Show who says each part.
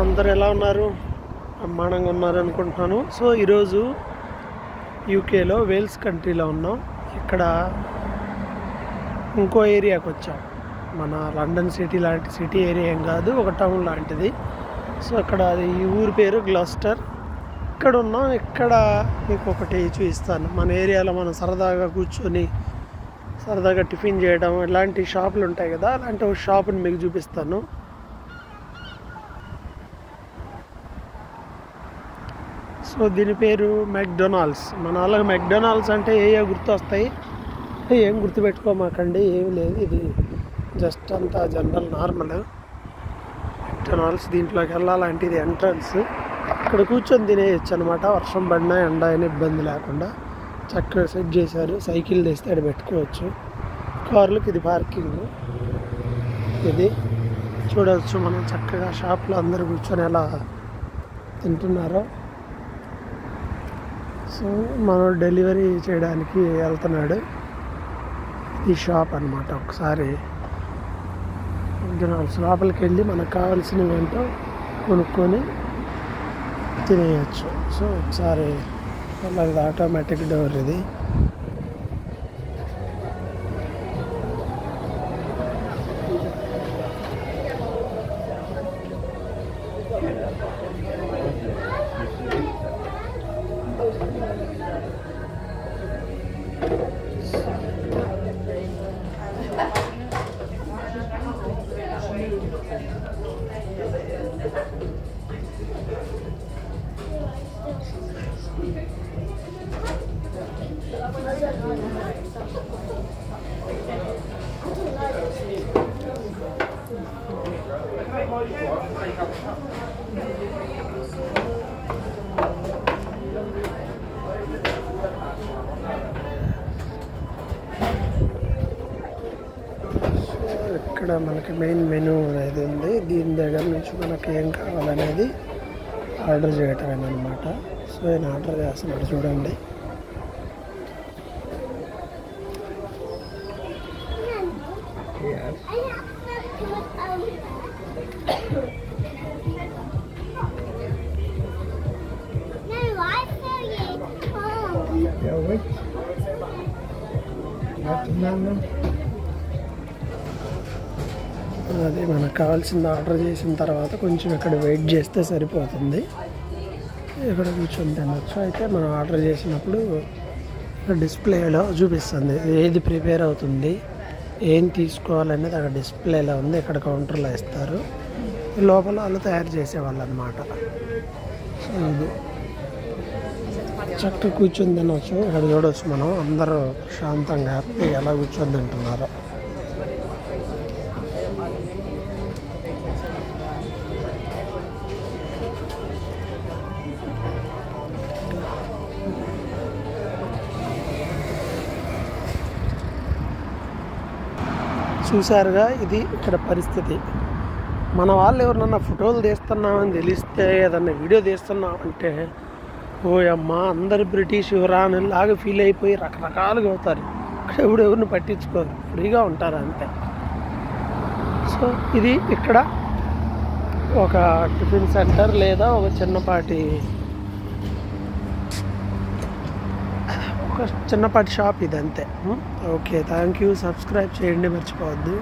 Speaker 1: అందరు ఎలా ఉన్నారు? బ్రహ్మాండంగా ఉన్నారు అనుకుంటున్నాను. సో ఈరోజు యూకేలో వేల్స్ కంట్రీలో ఉన్నాం. ఇక్కడ ఇంకో ఏరియాకి వచ్చాం. మన లండన్ సిటీ లాంటి సిటీ ఏరియా ఏం కాదు, ఒక టౌన్ లాంటిది. సో అక్కడ అది ఈ ఊరి పేరు గ్లాస్టర్. ఇక్కడ ఉన్నాం. ఇక్కడ మీకు ఒకటి చూపిస్తాను. మన ఏరియాలో మనం సరదాగా కూర్చొని సరదాగా టిఫిన్ చేయడం ఇలాంటి షాపులు ఉంటాయి కదా, అలాంటి ఒక షాపుని మీకు చూపిస్తాను. సో దీని పేరు మెక్డొనాల్డ్స్. మన వాళ్ళకి మెక్డొనాల్డ్స్ అంటే ఏ గుర్తు వస్తాయి? ఏం గుర్తుపెట్టుకోమాకండి, ఏమి లేదు. ఇది జస్ట్ అంతా జనరల్ నార్మల్ మెక్డొనాల్డ్స్. దీంట్లోకి వెళ్ళాలంటే ఇది ఎంట్రన్స్. ఇక్కడ కూర్చొని తినేయచ్చు అనమాట. వర్షం పడినా ఎండ అయినా ఇబ్బంది లేకుండా చక్కగా సెట్ చేశారు. సైకిల్ తెస్తే అక్కడ పెట్టుకోవచ్చు. కార్లకు ఇది పార్కింగ్. ఇది చూడవచ్చు మనం చక్కగా షాప్లో అందరు కూర్చొని ఎలా తింటున్నారో. సో మనం డెలివరీ చేయడానికి వెళ్తున్నాడు. ఈ షాప్ అనమాట. ఒకసారి లోపలికి వెళ్ళి మనకు కావాల్సినవి ఏంటో కొనుక్కొని తినేయచ్చు. సో ఒకసారి అలాగే ఆటోమేటిక్ డోర్ ఇది. ఇక్కడ మనకి మెయిన్ మెనూ అనేది ఉంది. దీని దగ్గర నుంచి మనకి ఏం కావాలనేది ఆర్డర్ చేయటమేనమాట. సో నేను ఆర్డర్ చేస్తున్నాడు చూడండి. అది మనకు కావాల్సింది ఆర్డర్ చేసిన తర్వాత కొంచెం ఇక్కడ వెయిట్ చేస్తే సరిపోతుంది. ఇక్కడ కూర్చొని తినచ్చు. అయితే మనం ఆర్డర్ చేసినప్పుడు డిస్ప్లేలో చూపిస్తుంది ఏది ప్రిపేర్ అవుతుంది, ఏం తీసుకోవాలనేది అక్కడ డిస్ప్లేలో ఉంది. ఇక్కడ కౌంటర్లో ఇస్తారు. లోపల వాళ్ళు తయారు చేసేవాళ్ళు అనమాట. సో ఇది చక్కగా కూర్చొని తినవచ్చు. ఇక్కడ చూడవచ్చు మనం అందరూ శాంతంగా హ్యాపీగా ఎలా కూర్చొని తింటున్నారో. చూసారుగా, ఇది ఇక్కడ పరిస్థితి. మన వాళ్ళు ఎవరినన్నా ఫోటోలు తీస్తున్నామని తెలిస్తే, ఏదన్నా వీడియో తీస్తున్నామంటే ఓయమ్మ అందరు బ్రిటిష్ యువరాణిలాగా ఫీల్ అయిపోయి రకరకాలుగా అవుతారు. ఇక్కడ ఎవరిని పట్టించుకోరు, ఫ్రీగా ఉంటారు అంతే. సో ఇది ఇక్కడ ఒక టిఫిన్ సెంటర్ లేదా ఒక చిన్నపాటి షాప్ ఇది అంతే. Okay, thank you. సబ్స్క్రైబ్ చేయండి, మర్చిపోవద్దు.